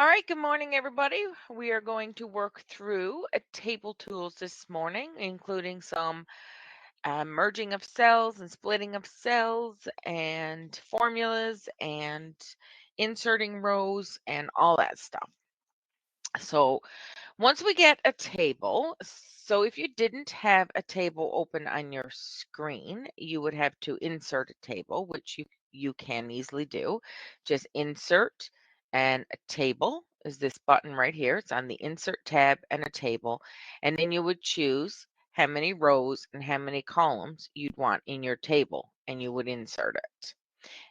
All right, good morning, everybody. We are going to work through a table tools this morning, including some merging of cells and splitting of cells and formulas and inserting rows and all that stuff. So once we get a table, so if you didn't have a table open on your screen, you would have to insert a table, which you can easily do. Just insert and a table is this button right here. It's on the insert tab and a table. And then you would choose how many rows and how many columns you'd want in your table, and you would insert it.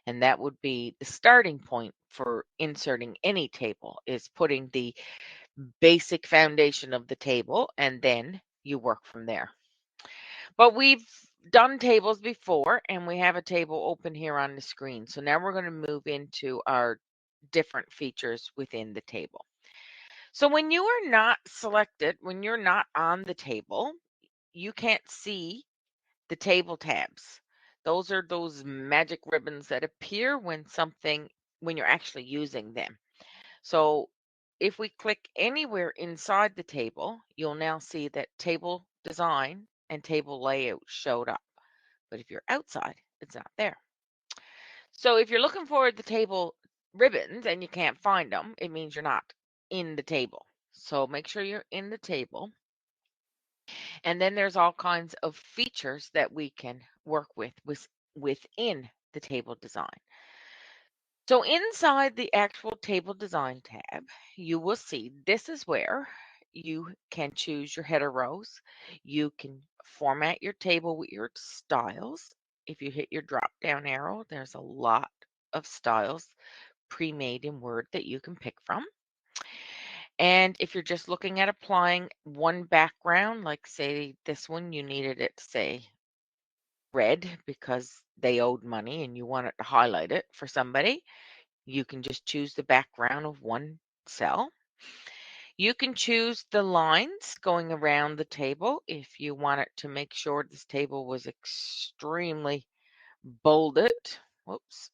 And that would be the starting point for inserting any table, is putting the basic foundation of the table, and then you work from there. But we've done tables before, and we have a table open here on the screen. So now we're going to move into our different features within the table. So when you are not selected, when you're not on the table, you can't see the table tabs. Those are those magic ribbons that appear when you're actually using them. So if we click anywhere inside the table, you'll now see that table design and table layout showed up. But if you're outside, it's not there. So if you're looking for the table ribbons and you can't find them, it means you're not in the table. So make sure you're in the table. And then there's all kinds of features that we can work within the table design. So inside the actual table design tab, you will see this is where you can choose your header rows. You can format your table with your styles. If you hit your drop down arrow, there's a lot of styles pre-made in Word that you can pick from. And if you're just looking at applying one background, like say this one, you needed it to say red because they owed money and you wanted to highlight it for somebody, you can just choose the background of one cell. You can choose the lines going around the table if you want it to make sure this table was extremely bolded. Whoops.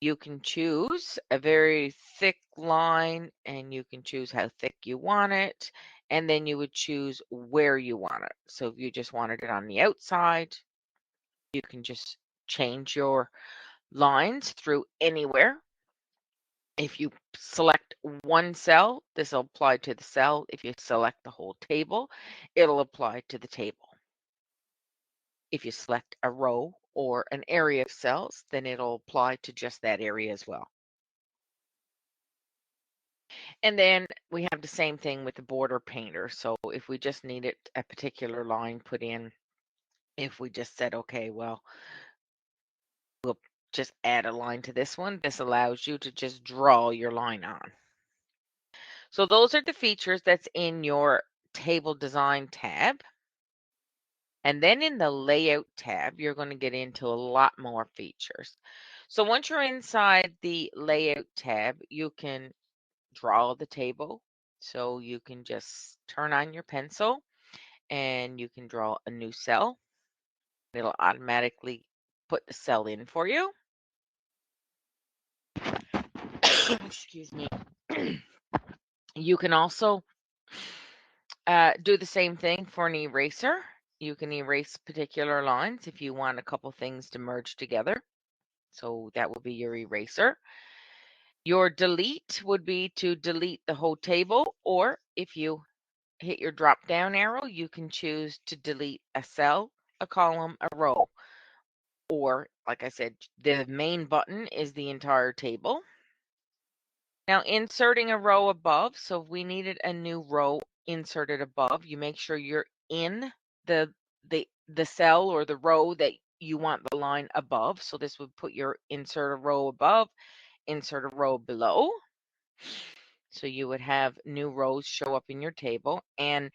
You can choose a very thick line and you can choose how thick you want it. And then you would choose where you want it. So if you just wanted it on the outside, you can just change your lines through anywhere. If you select one cell, this will apply to the cell. If you select the whole table, it'll apply to the table. If you select a row or an area of cells, then it'll apply to just that area as well. And then we have the same thing with the border painter. So if we just needed a particular line put in, if we just said, okay, well, we'll just add a line to this one, this allows you to just draw your line on. So those are the features that's in your table design tab. And then in the layout tab, you're going to get into a lot more features. So once you're inside the layout tab, you can draw the table. So you can just turn on your pencil and you can draw a new cell. It'll automatically put the cell in for you. Excuse me. You can also do the same thing for an eraser. You can erase particular lines if you want a couple things to merge together. So that would be your eraser. Your delete would be to delete the whole table, or if you hit your drop down arrow, you can choose to delete a cell, a column, a row. Or, like I said, the main button is the entire table. Now, inserting a row above. So if we needed a new row inserted above, you make sure you're in the the cell or the row that you want the line above. So this would put your insert a row above, insert a row below. So you would have new rows show up in your table. And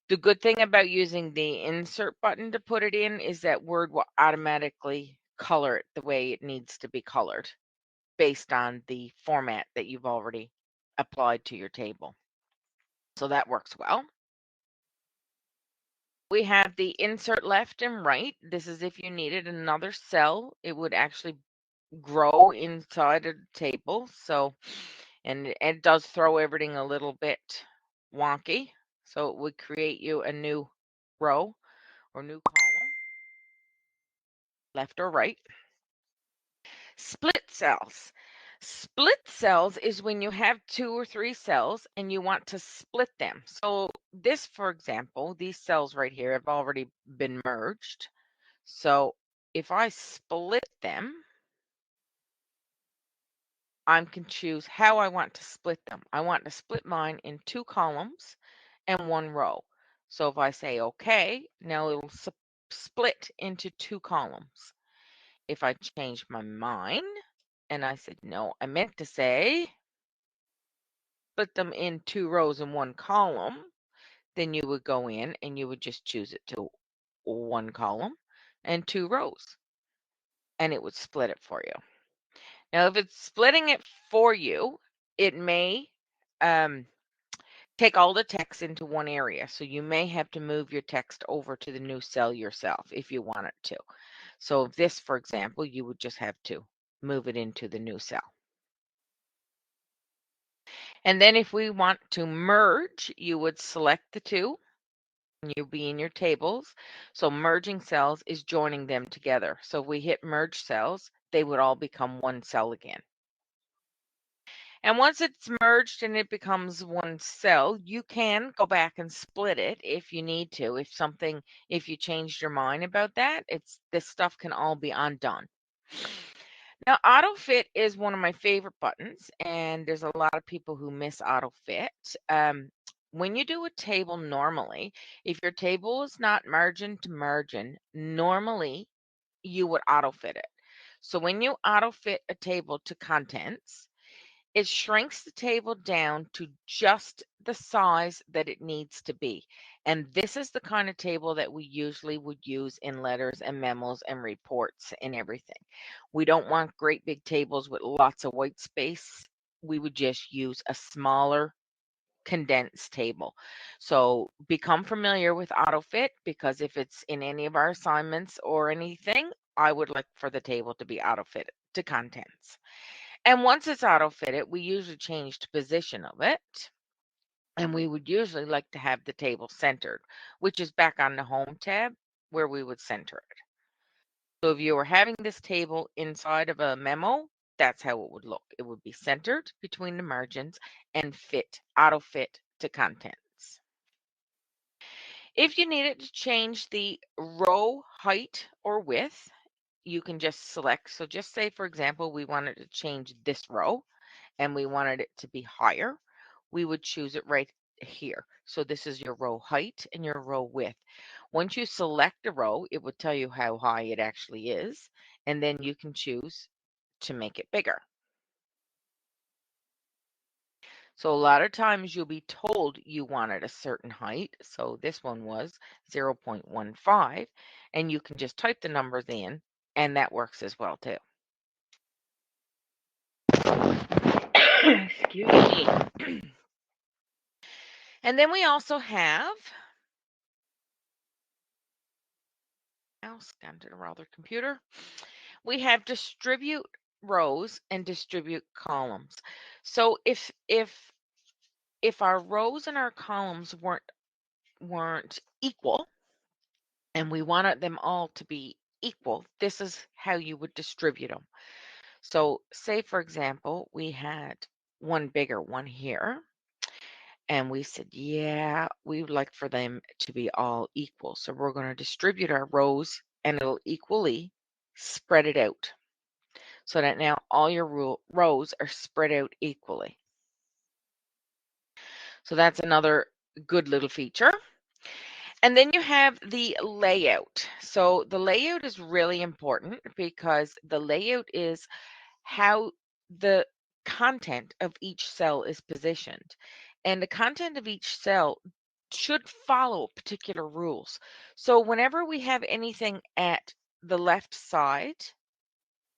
the good thing about using the insert button to put it in is that Word will automatically color it the way it needs to be colored based on the format that you've already applied to your table. So that works well. We have the insert left and right. This is if you needed another cell, it would actually grow inside of the table. So and it does throw everything a little bit wonky. So it would create you a new row or new column, left or right. Split cells. Split cells is when you have 2 or 3 cells and you want to split them. So this, for example, these cells right here have already been merged. So if I split them, I can choose how I want to split them. I want to split mine in 2 columns and 1 row. So if I say OK, now it'll split into 2 columns. If I change my mind and I said, no, I meant to say split them in 2 rows and 1 column, then you would go in and you would just choose it to 1 column and 2 rows, and it would split it for you. Now, if it's splitting it for you, it may take all the text into one area. So you may have to move your text over to the new cell yourself if you want it to. So this, for example, you would just have to move it into the new cell. And then if we want to merge, you would select the two and you'll be in your tables. So merging cells is joining them together. So if we hit merge cells, they would all become one cell again. And once it's merged and it becomes one cell, you can go back and split it if you need to. If you changed your mind about that, this stuff can all be undone. Now, AutoFit is one of my favorite buttons, and there's a lot of people who miss AutoFit. When you do a table normally, if your table is not margin to margin, normally you would AutoFit it. So when you AutoFit a table to contents, it shrinks the table down to just the size that it needs to be. And this is the kind of table that we usually would use in letters and memos and reports and everything. We don't want great big tables with lots of white space. We would just use a smaller condensed table. So become familiar with AutoFit, because if it's in any of our assignments or anything, I would like for the table to be AutoFit to contents. And once it's auto-fitted, we usually change the position of it. And we would usually like to have the table centered, which is back on the Home tab where we would center it. So if you were having this table inside of a memo, that's how it would look. It would be centered between the margins and auto-fit to contents. If you needed to change the row height or width, you can just select. So just say, for example, we wanted to change this row and we wanted it to be higher, we would choose it right here. So this is your row height and your row width. Once you select a row, it would tell you how high it actually is, and then you can choose to make it bigger. So a lot of times you'll be told you wanted a certain height. So this one was 0.15, and you can just type the numbers in, and that works as well too. Excuse me. And then we also have, I'll scan to the Rather computer. We have distribute rows and distribute columns. So if our rows and our columns weren't equal and we wanted them all to be equal, this is how you would distribute them. So say, for example, we had one bigger one here, and we said, yeah, we would like for them to be all equal. So we're going to distribute our rows and it'll equally spread it out so that now all your rows are spread out equally. So that's another good little feature. And then you have the layout. So the layout is really important because the layout is how the content of each cell is positioned. And the content of each cell should follow particular rules. So whenever we have anything at the left side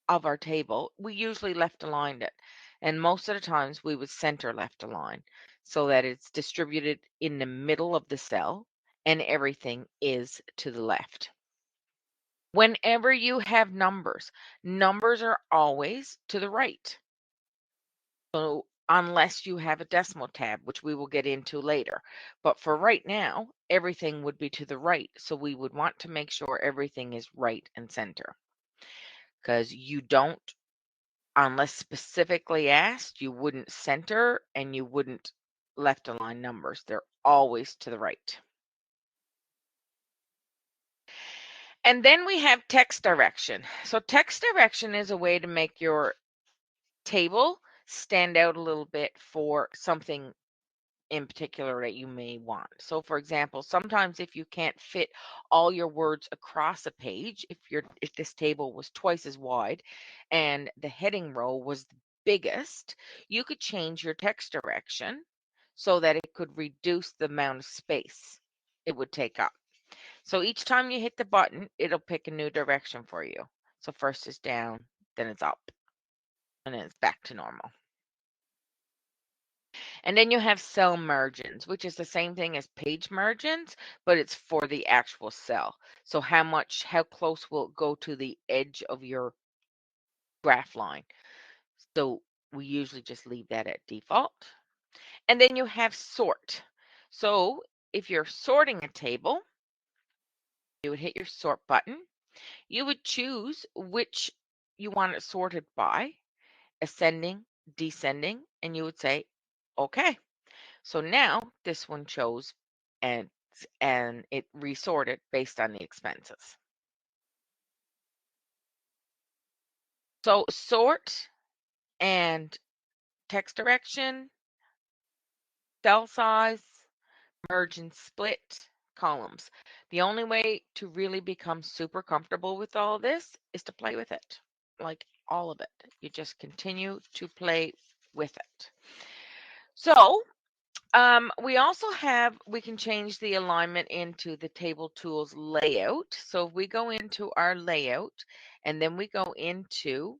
of our table, we usually left aligned it. And most of the times we would center left align so that it's distributed in the middle of the cell and everything is to the left. Whenever you have numbers, numbers are always to the right. So unless you have a decimal tab, which we will get into later. But for right now, everything would be to the right. So we would want to make sure everything is right and center, because you don't, unless specifically asked, you wouldn't center and you wouldn't left align numbers. They're always to the right. And then we have text direction. So text direction is a way to make your table stand out a little bit for something in particular that you may want. So for example, sometimes if you can't fit all your words across a page, if this table was twice as wide and the heading row was the biggest, you could change your text direction so that it could reduce the amount of space it would take up. So each time you hit the button, it'll pick a new direction for you. So first is down, then it's up, and then it's back to normal. And then you have cell margins, which is the same thing as page margins, but it's for the actual cell. So how close will it go to the edge of your graph line? So we usually just leave that at default. And then you have sort. So if you're sorting a table, you would hit your sort button. You would choose which you want it sorted by, ascending, descending, and you would say, okay. So now this one chose and it resorted based on the expenses. So sort and text direction, cell size, merge and split columns. The only way to really become super comfortable with all this is to play with it. Like all of it. You just continue to play with it. So we can change the alignment into the table tools layout. So if we go into our layout and then we go into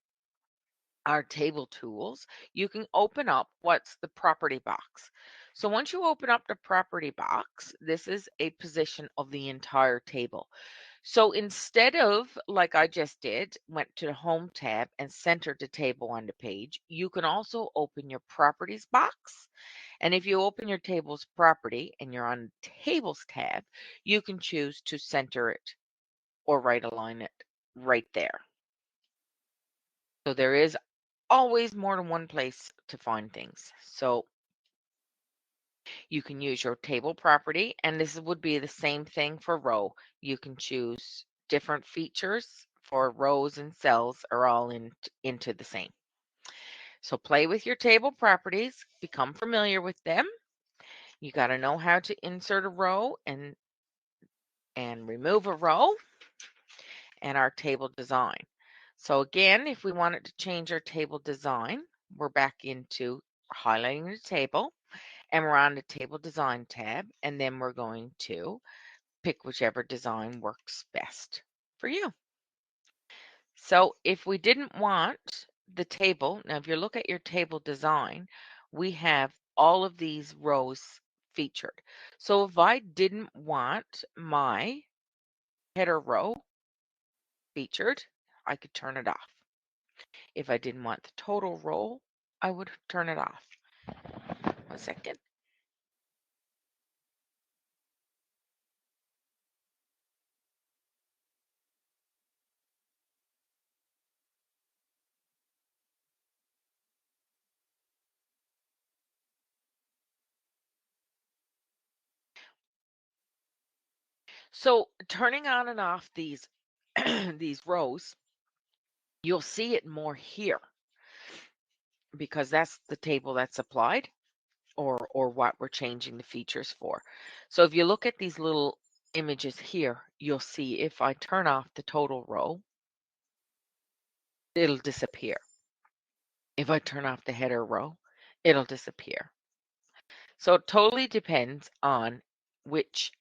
our table tools, you can open up what's the property box. So once you open up the property box, this is a position of the entire table. So instead of, like I just did, went to the home tab and centered the table on the page, you can also open your properties box. And if you open your table's property and you're on tables tab, you can choose to center it or right align it right there. So there is always more than one place to find things. So you can use your table property, and this would be the same thing for row. You can choose different features for rows and cells are all into the same. So play with your table properties, become familiar with them. You got to know how to insert a row and remove a row and our table design. So again, if we wanted to change our table design, we're back into highlighting the table and we're on the table design tab, and then we're going to pick whichever design works best for you. So if we didn't want the table, now if you look at your table design, we have all of these rows featured. So if I didn't want my header row featured, I could turn it off. If I didn't want the total row, I would turn it off. 1 second. So turning on and off these these rows, you'll see it more here because that's the table that's applied or what we're changing the features for. So if you look at these little images here, you'll see if I turn off the total row, it'll disappear. If I turn off the header row, it'll disappear. So it totally depends on which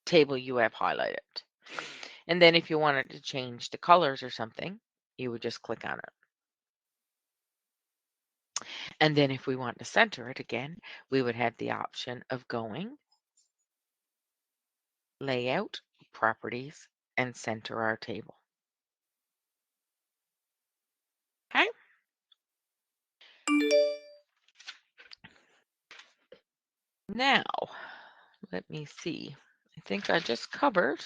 table you have highlighted. And then if you wanted to change the colors or something, you would just click on it. And then if we want to center it again, we would have the option of going layout, properties, and center our table. Okay. Now, let me see. I think I just covered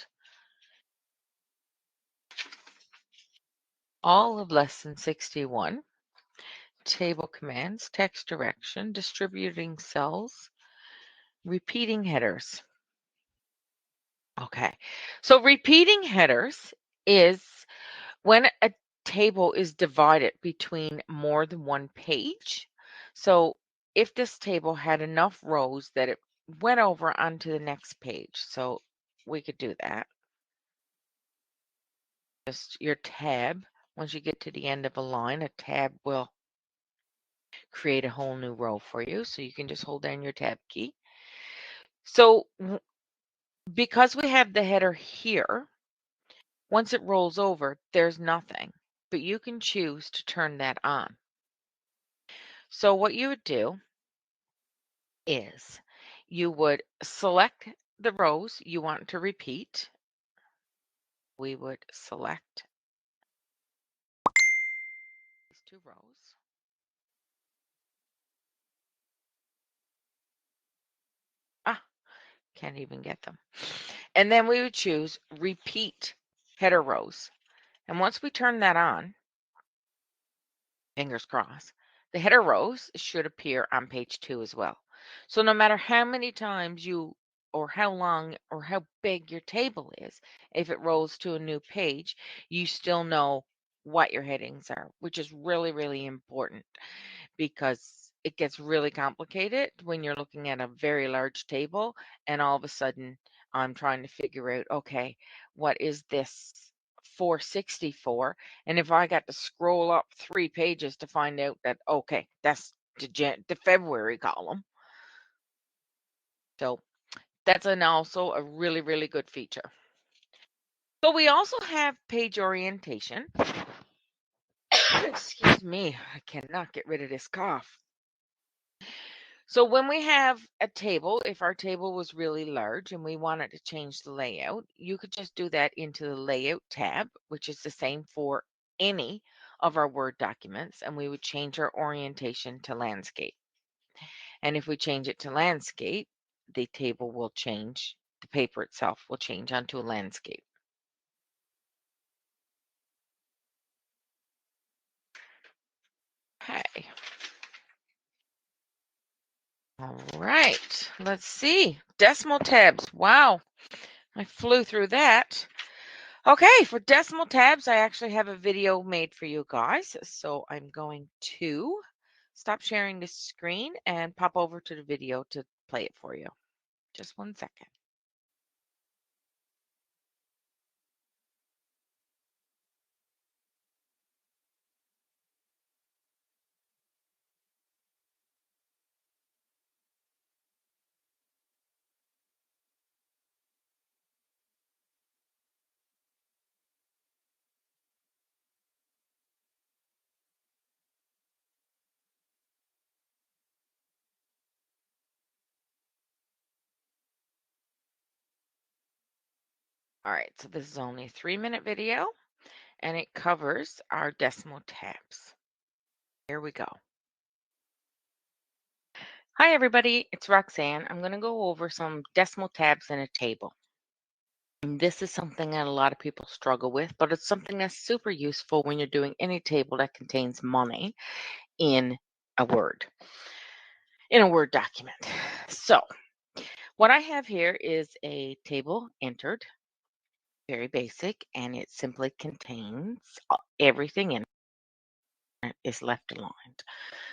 all of lesson 61. Table commands, text direction, distributing cells, repeating headers. Okay, so repeating headers is when a table is divided between more than one page. So if this table had enough rows that it went over onto the next page, so we could do that. Just your tab, once you get to the end of a line, a tab will create a whole new row for you. So you can just hold down your tab key. So because we have the header here, once it rolls over, there's nothing, but you can choose to turn that on. So what you would do is you would select the rows you want to repeat. We would select these two rows. Ah, can't even get them. And then we would choose repeat header rows. And once we turn that on, fingers crossed, the header rows should appear on page 2 as well. So no matter how many times you or how long or how big your table is, if it rolls to a new page, you still know what your headings are, which is really, really important because it gets really complicated when you're looking at a very large table and all of a sudden I'm trying to figure out, okay, what is this 464? And if I got to scroll up 3 pages to find out that, okay, that's the February column. So that's also a really, really good feature. So we also have page orientation. Excuse me, I cannot get rid of this cough. So when we have a table, if our table was really large and we wanted to change the layout, you could just do that into the layout tab, which is the same for any of our Word documents, and we would change our orientation to landscape. And if we change it to landscape, the table will change, the paper itself will change onto a landscape. Okay. All right, let's see. Decimal tabs. Wow, I flew through that. Okay, for decimal tabs, I actually have a video made for you guys. So I'm going to stop sharing this screen and pop over to the video to play it for you. Just 1 second. All right, so this is only a 3-minute video and it covers our decimal tabs. Here we go. Hi, everybody. It's Roxanne. I'm going to go over some decimal tabs in a table. And this is something that a lot of people struggle with, but it's something that's super useful when you're doing any table that contains money in a Word document. So what I have here is a table entered, very basic, and it simply contains everything in it is left aligned.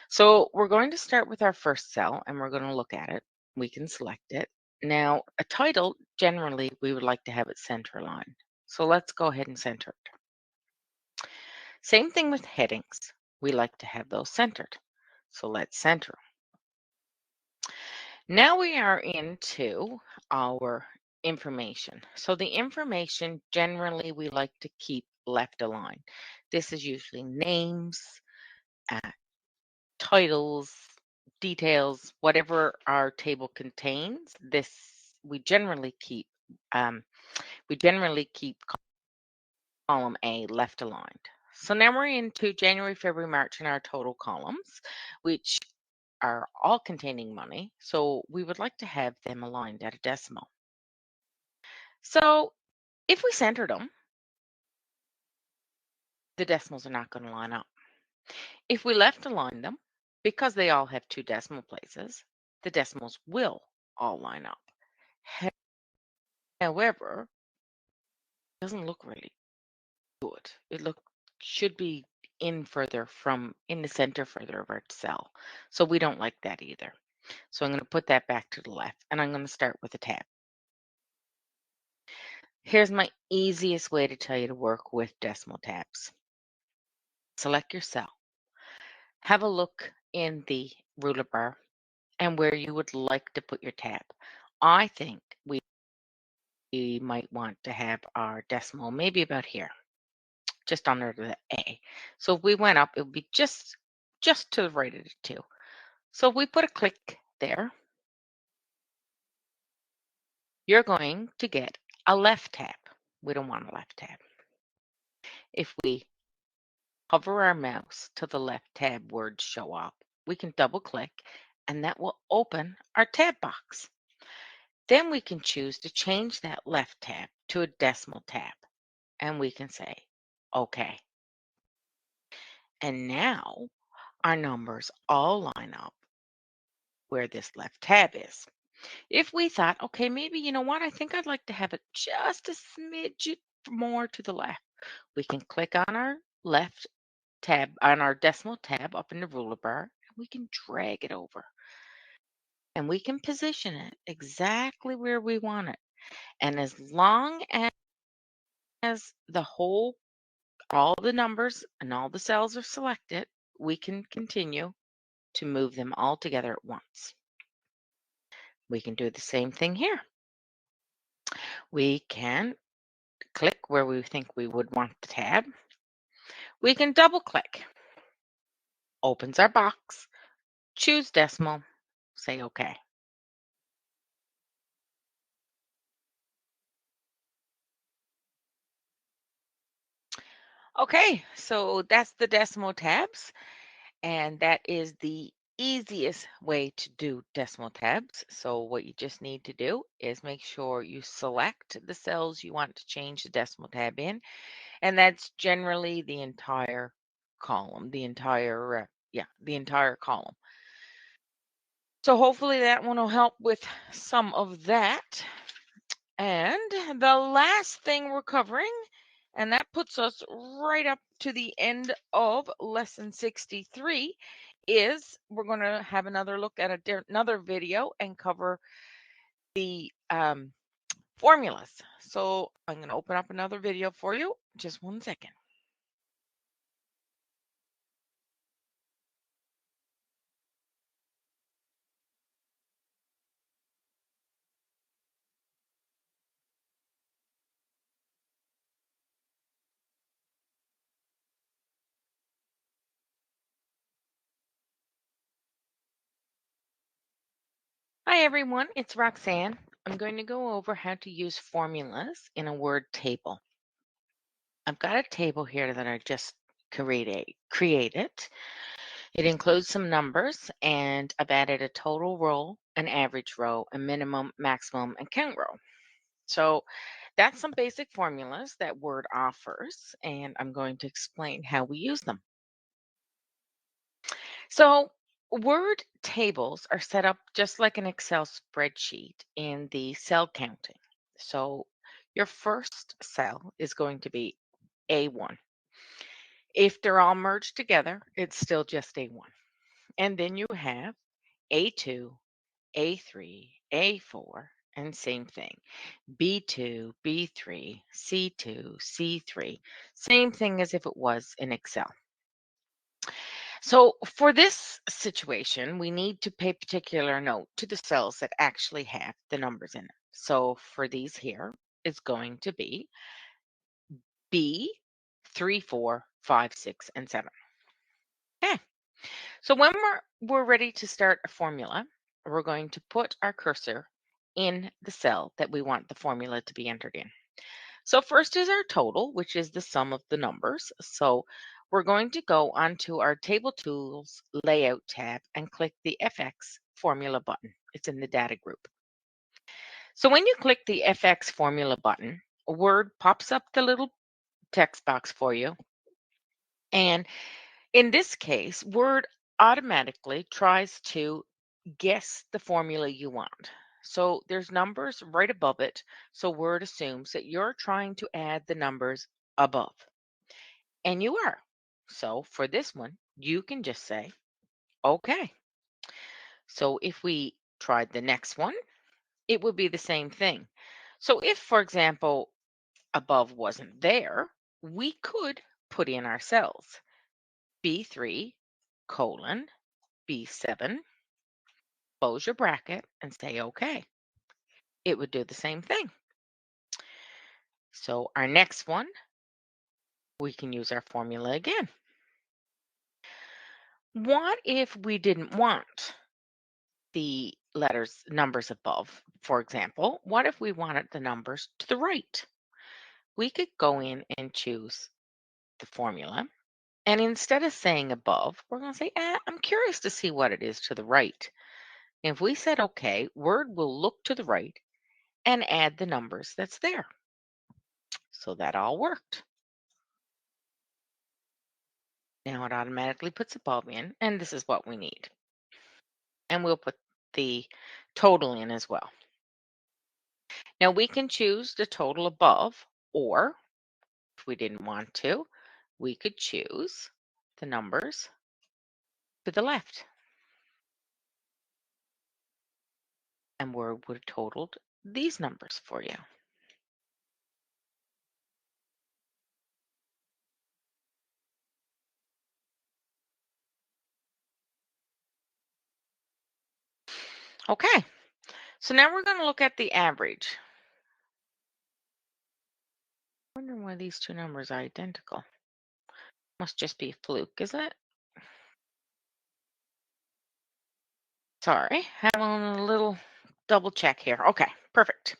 So we're going to start with our first cell and we're going to look at it. We can select it. Now, a title, generally, we would like to have it center aligned. So let's go ahead and center it. Same thing with headings. We like to have those centered. So let's center. Now we are into our information. So the information, generally, we like to keep left aligned. This is usually names, titles, details, whatever our table contains. This we generally keep. We generally keep column A left aligned. So now we're into January, February, March in our total columns, which are all containing money, so we would like to have them aligned at a decimal. So if we centered them, the decimals are not going to line up. If we left align them, because they all have two decimal places, the decimals will all line up. However, it doesn't look really good. Should be in the center further of our cell. So we don't like that either. So I'm going to put that back to the left, and I'm going to start with a tab. Here's my easiest way to tell you to work with decimal tabs. Select your cell. Have a look in the ruler bar and where you would like to put your tab. I think we might want to have our decimal maybe about here, just under the A. So if we went up, it would be just to the right of the 2. So if we put a click there, you're going to get a left tab. We don't want a left tab. If we hover our mouse till the left tab words show up, we can double click and that will open our tab box. Then we can choose to change that left tab to a decimal tab and we can say, okay. And now our numbers all line up where this left tab is. If we thought, okay, maybe, you know what, I think I'd like to have it just a smidge more to the left, we can click on our left tab, on our decimal tab up in the ruler bar, and we can drag it over. And we can position it exactly where we want it. And as long as all the numbers and all the cells are selected, we can continue to move them all together at once. We can do the same thing here. We can click where we think we would want the tab. We can double click. Opens our box. Choose decimal. Say OK. Okay, so that's the decimal tabs, and that is the easiest way to do decimal tabs. So what you just need to do is make sure you select the cells you want to change the decimal tab in, and that's generally the entire column, the entire column. So hopefully that one will help with some of that. And the last thing we're covering, and that puts us right up to the end of lesson 63, is we're going to have another look at another video and cover the formulas. So I'm going to open up another video for you. Just 1 second. Hi everyone, it's Roxanne. I'm going to go over how to use formulas in a word table. I've got a table here that I just created. It includes some numbers, and I've added a total row, an average row, a minimum, maximum, and count row. So that's some basic formulas that Word offers, and I'm going to explain how we use them. So Word tables are set up just like an Excel spreadsheet in the cell counting. So your first cell is going to be A1. If they're all merged together, it's still just A1. And then you have A2, A3, A4, and same thing. B2, B3, C2, C3. Same thing as if it was in Excel. So for this situation, we need to pay particular note to the cells that actually have the numbers in it. So for these here, it's going to be B, 3, 4, 5, 6, and 7. Okay. So when we're ready to start a formula, we're going to put our cursor in the cell that we want the formula to be entered in. So first is our total, which is the sum of the numbers. So we're going to go onto our Table Tools Layout tab and click the FX Formula button. It's in the Data group. So when you click the FX Formula button, Word pops up the little text box for you. And in this case, Word automatically tries to guess the formula you want. So there's numbers right above it. So Word assumes that you're trying to add the numbers above. And you are. So for this one, you can just say, okay. So if we tried the next one, it would be the same thing. So if, for example, above wasn't there, we could put in our cells B3 colon B7, close your bracket and say okay. It would do the same thing. So our next one, we can use our formula again. What if we didn't want the numbers above? For example, what if we wanted the numbers to the right? We could go in and choose the formula. And instead of saying above, we're going to say, I'm curious to see what it is to the right. And if we said okay, Word will look to the right and add the numbers that's there. So that all worked. Now it automatically puts above in, and this is what we need. And we'll put the total in as well. Now we can choose the total above, or if we didn't want to, we could choose the numbers to the left. And Word would have totaled these numbers for you. Okay, so now we're going to look at the average. I wonder why these two numbers are identical. Must just be a fluke, isn't it? Sorry, having a little double check here. Okay, perfect.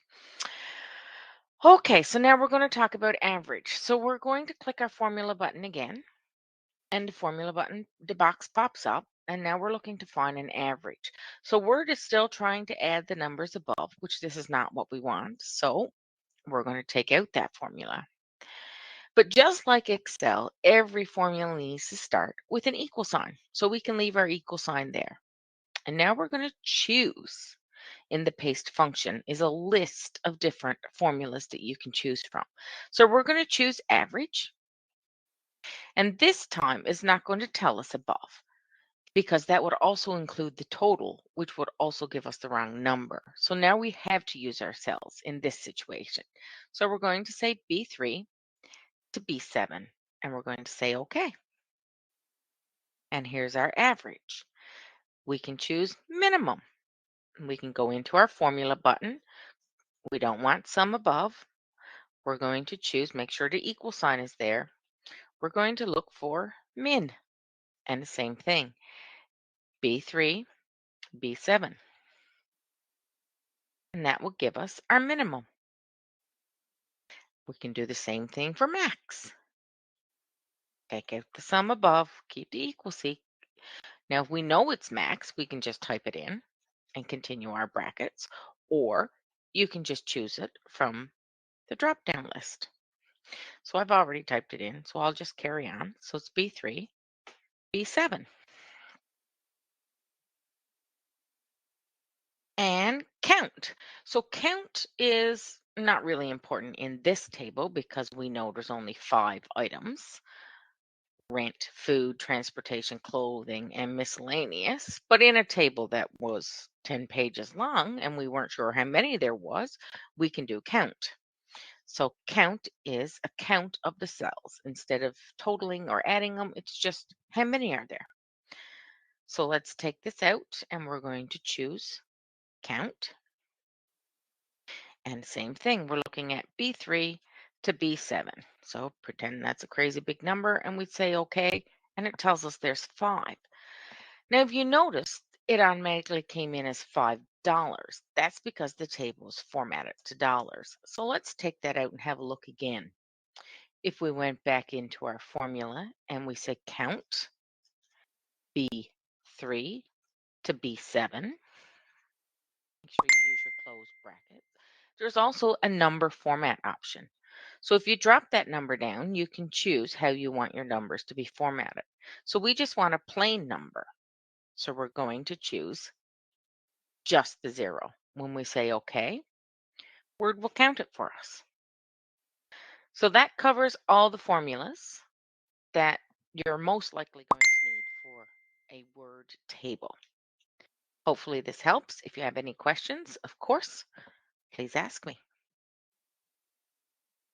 Okay, so now we're going to talk about average. So we're going to click our formula button again, and the formula button, the box pops up, and now we're looking to find an average. So Word is still trying to add the numbers above, which this is not what we want. So we're going to take out that formula. But just like Excel, every formula needs to start with an equal sign. So we can leave our equal sign there. And now we're going to choose in the paste function is a list of different formulas that you can choose from. So we're going to choose average. And this time is not going to tell us above because that would also include the total, which would also give us the wrong number. So now we have to use our cells in this situation. So we're going to say B3 to B7, and we're going to say okay. And here's our average. We can choose minimum. We can go into our formula button. We don't want sum above. We're going to choose, make sure the equal sign is there. We're going to look for min, and the same thing, B3, B7. And that will give us our minimum. We can do the same thing for max. Take out the sum above, keep the equal sign. Now, if we know it's max, we can just type it in and continue our brackets, or you can just choose it from the drop-down list. So I've already typed it in, so I'll just carry on. So it's B3, B7. And count. So count is not really important in this table because we know there's only 5 items: rent, food, transportation, clothing, and miscellaneous. But in a table that was 10 pages long and we weren't sure how many there was, we can do count. So count is a count of the cells. Instead of totaling or adding them, it's just how many are there. So let's take this out and we're going to choose count. And same thing, we're looking at B3 to B7. So pretend that's a crazy big number and we'd say okay, and it tells us there's 5. Now, if you notice, it automatically came in as $5. That's because the table is formatted to dollars. So let's take that out and have a look again. If we went back into our formula and we say count B3 to B7, make sure you use your closed brackets. There's also a number format option. So if you drop that number down, you can choose how you want your numbers to be formatted. So we just want a plain number. So we're going to choose just the 0. When we say OK, Word will count it for us. So that covers all the formulas that you're most likely going to need for a word table. Hopefully this helps. If you have any questions, of course, please ask me.